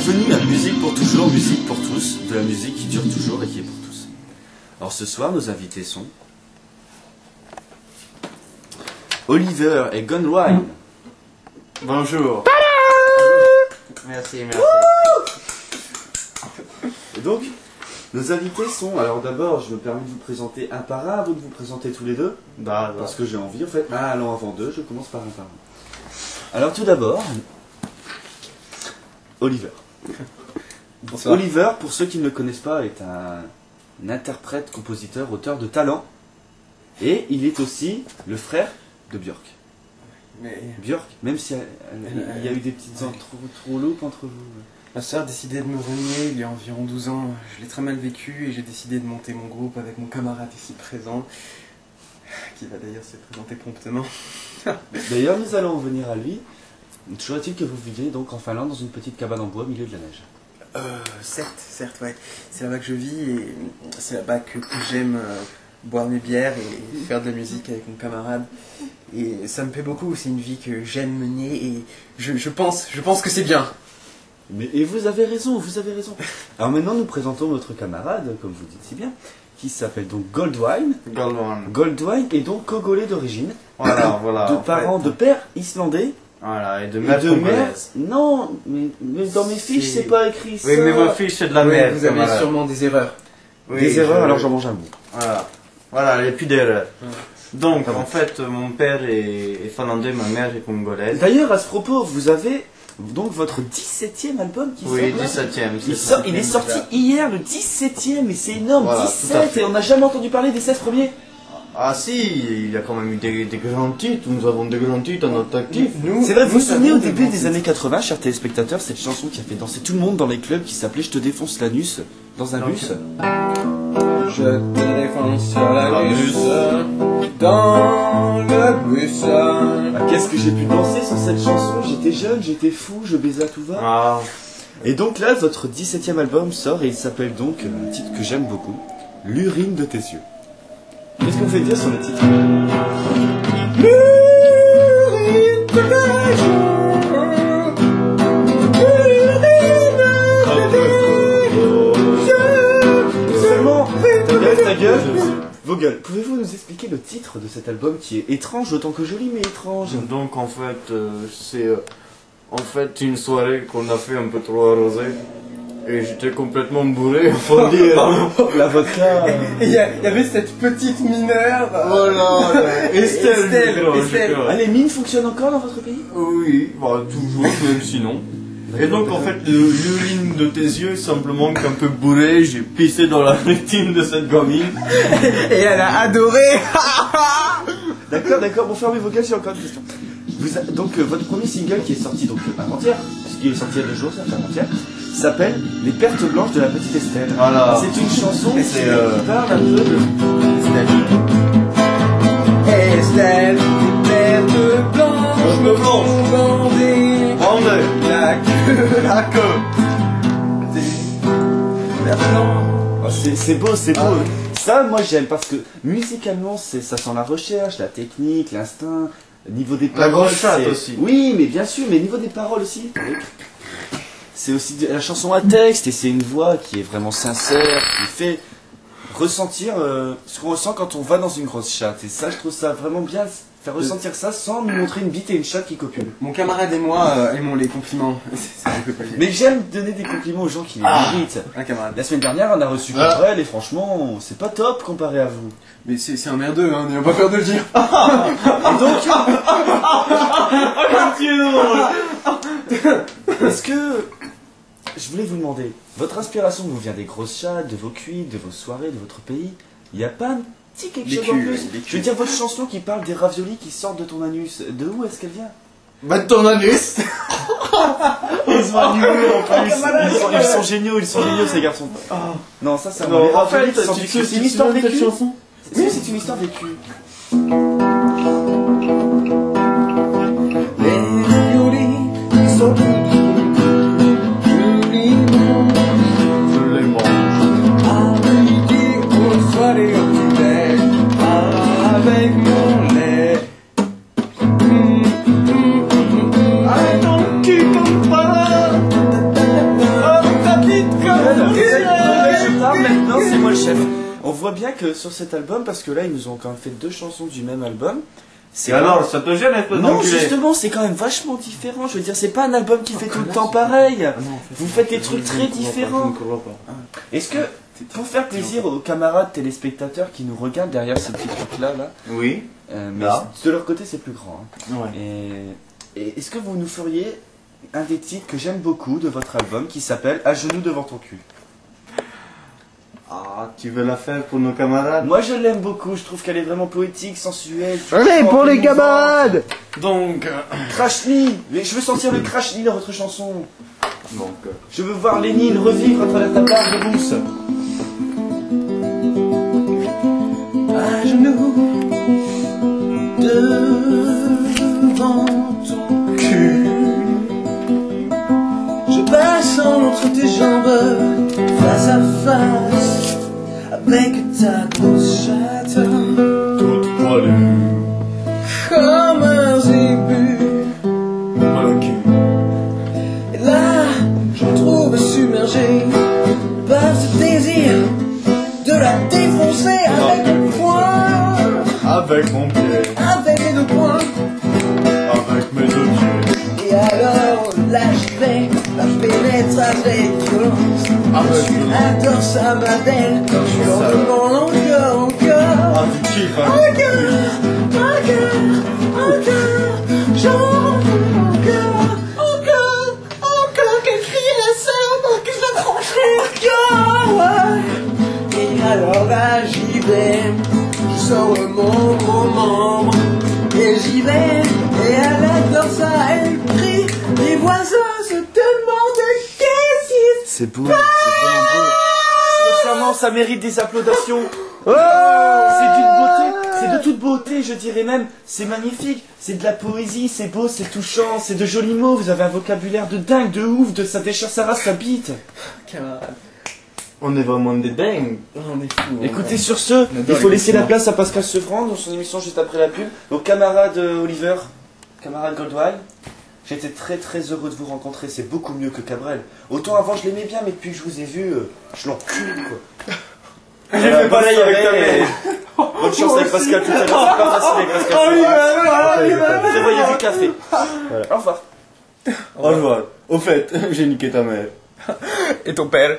Bienvenue à Musique pour toujours, musique pour tous, de la musique qui dure toujours et qui est pour tous. Alors ce soir, nos invités sont Oliver et Gunwine. Bonjour. Merci, merci. Et donc, nos invités sont, alors d'abord, je me permets de vous présenter un par un, avant de vous présenter tous les deux, parce que j'ai envie en fait. Ah, alors avant deux, je commence par un par un. Alors tout d'abord, Oliver. Bonsoir. Oliver, pour ceux qui ne le connaissent pas, est un interprète, compositeur, auteur de talent. Et il est aussi le frère de Björk. Mais Björk, même si il y a eu des petites entreloupes entre vous. ma soeur a décidé de me renier il y a environ 12 ans. Je l'ai très mal vécu et j'ai décidé de monter mon groupe avec mon camarade ici présent, qui va d'ailleurs se présenter promptement. D'ailleurs, nous allons en venir à lui. Toujours est-il que vous vivez donc en Finlande dans une petite cabane en bois au milieu de la neige. Certes, ouais. C'est là-bas que je vis et c'est là-bas que j'aime boire mes bières et faire de la musique avec mon camarade. Et ça me plaît beaucoup, c'est une vie que j'aime mener et je pense que c'est bien. Et vous avez raison, vous avez raison. Alors maintenant, nous présentons notre camarade, comme vous dites si bien, qui s'appelle donc Goldwine. Goldwine est donc congolais d'origine. Voilà. De parents, de père islandais. Voilà, et de Et mère de mère. congolaise. Non, mais dans mes fiches, c'est pas écrit ça. Oui, mais vos fiches, c'est de la merde. Vous avez sûrement des erreurs. Oui, Des erreurs, alors j'en mange un bout. Voilà, il n'y a plus d'erreurs. Ouais. Donc, Ah bon. en fait, mon père est finlandais, ma mère est congolaise. D'ailleurs, à ce propos, vous avez donc votre 17e album qui Oui, sort là. 17ème. Il est sorti hier, le 17e, et c'est énorme, Voilà, tout à 17, fait. et on n'a jamais entendu parler des 16 premiers. Ah si, il y a quand même eu des grands titres, nous avons des grands titres à notre actif. C'est vrai, vous vous souvenez au début des années 80, chers téléspectateurs, cette chanson qui a fait danser tout le monde dans les clubs qui s'appelait Je te défonce l'anus dans un bus. Je te défonce sur la bus, dans le bus. Ah, qu'est-ce que j'ai pu danser sur cette chanson? J'étais jeune, j'étais fou, je baisais à tout va. Ah, Et donc là, votre 17e album sort et il s'appelle donc, un titre que j'aime beaucoup, L'urine de tes yeux. Qu'est-ce qu'on fait dire sur le titre? Seulement, ta gueule, vos gueules. Pouvez-vous nous expliquer le titre de cet album qui est étrange autant que joli, mais étrange? donc en fait, c'est en fait une soirée qu'on a fait un peu trop arrosée. Et j'étais complètement bourré, faut dire. La vodka. Et il y avait cette petite mineure. Voilà, Estelle, Estelle. Ah, les mines fonctionnent encore dans votre pays? Oui, bah toujours, même sinon. Et donc en fait, l'urine de tes yeux, simplement qu'un peu bourré, j'ai pissé dans la rétine de cette gamine. Et elle a adoré. D'accord, bon fermez vos gueules, j'ai encore une question. Donc votre premier single qui est sorti donc avant-hier, puisqu'il est sorti il y a 2 jours, ça fait avant-hier, s'appelle Les pertes blanches de la petite Estelle. Voilà. C'est une chanson Et qui c'est, parle un peu de... Estelle, pertes blanches me font bander. Vendez La queue. la queue. Oh, c'est beau, c'est beau. Ça, moi j'aime parce que musicalement, ça sent la recherche, la technique, l'instinct, niveau des La paroles. grosse chatte c'est- aussi. Oui, mais bien sûr, mais niveau des paroles aussi. C'est aussi la chanson à texte et c'est une voix qui est vraiment sincère, qui fait ressentir ce qu'on ressent quand on va dans une grosse chatte. Et ça, je trouve ça vraiment bien, faire ressentir ça sans nous montrer une bite et une chatte qui copulent. Mon camarade et moi aimons les compliments. Ça, je peux pas le dire. Mais j'aime donner des compliments aux gens qui les méritent. Un camarade. La semaine dernière, on a reçu Cabrel et franchement, c'est pas top comparé à vous. Mais c'est un merdeux, hein, n'ayons pas peur de le dire. Et donc, est-ce que je voulais vous demander, votre inspiration vous vient des grosses chattes, de vos cuits, de vos soirées, de votre pays? Il n'y a pas un petit quelque Les chose en culs, plus? les culs. Je veux dire, votre chanson qui parle des raviolis qui sortent de ton anus, de où est-ce qu'elle vient? Bah de ton anus. Ils ont un humour en plus. Ils sont géniaux ces garçons. Non, ça c'est un Non, les en fait, raviolis qui sortent du cul. C'est une histoire vécue. chanson. Est-ce que c'est une histoire vécue? Je les mange. Avec mon lait. Arrête ton cul comme ça. chef. On voit bien que sur cet album, parce que là ils nous ont quand même fait 2 chansons du même album. Et alors, ça te gêne, espèce Non, d'enculé? justement, c'est quand même vachement différent. Je veux dire, c'est pas un album qui fait tout le temps pareil. Vous faites des trucs très différents. Est-ce que, pour faire plaisir aux camarades téléspectateurs qui nous regardent derrière ce petit truc-là, Oui. mais Là. de leur côté c'est plus grand. Hein. Ouais. Et est-ce que vous nous feriez un des titres que j'aime beaucoup de votre album qui s'appelle À genoux devant ton cul? Ah, tu veux la faire pour nos camarades? Moi je l'aime beaucoup, je trouve qu'elle est vraiment poétique, sensuelle. Allez, pour les camarades! Donc, Crash Nil, mais je veux sentir le Crash Nil dans votre chanson. donc, Je veux voir les Nils revivre à travers ta barre de mousse. À genoux devant ton cul, je passe entre tes jambes face à face avec ta grosse chatte toute poilue, comme un zébu. ok. Et là, je me trouve submergé par ce désir de la défoncer avec mon poing, Avec mon pied, avec mes 2 poings. avec mes 2 pieds, Et alors, là je vais, là je pénètre avec violence. Tu adores ça, ma belle, tu en demandes encore, encore. ah, tu kiffes, hein? Encore, qu'elle crie la sœur, que je la trancherai encore, ouais. Et alors là, j'y vais, je sors mon gros membre, et j'y vais, et elle adore ça, elle crie, les voisins se demandent qu'est-ce qui se C'est beau, c'est vraiment beau. Sincèrement, ça mérite des applaudissements. Oh, C'est d'une beauté, c'est de toute beauté, je dirais même. C'est magnifique, c'est de la poésie, c'est beau, c'est touchant, c'est de jolis mots. Vous avez un vocabulaire de dingue, de ouf, ça déchire sa race, ça bite. camarade. On est vraiment des dingues. On est fous. Écoutez, sur ce, il faut laisser la place à Pascal Sevran dans son émission juste après la pub. Donc, camarade Oliver, camarade Goldwyn, j'étais très très heureux de vous rencontrer. C'est beaucoup mieux que Cabrel. Autant avant je l'aimais bien, mais depuis que je vous ai vu, je l'encule quoi. J'ai fait pareil avec ta mère. Bonne chance avec Pascal tout à l'heure, c'est pas facile avec Pascal. Prévoyez du café. Voilà. Au revoir. Au revoir. Au fait, j'ai niqué ta mère. Et ton père?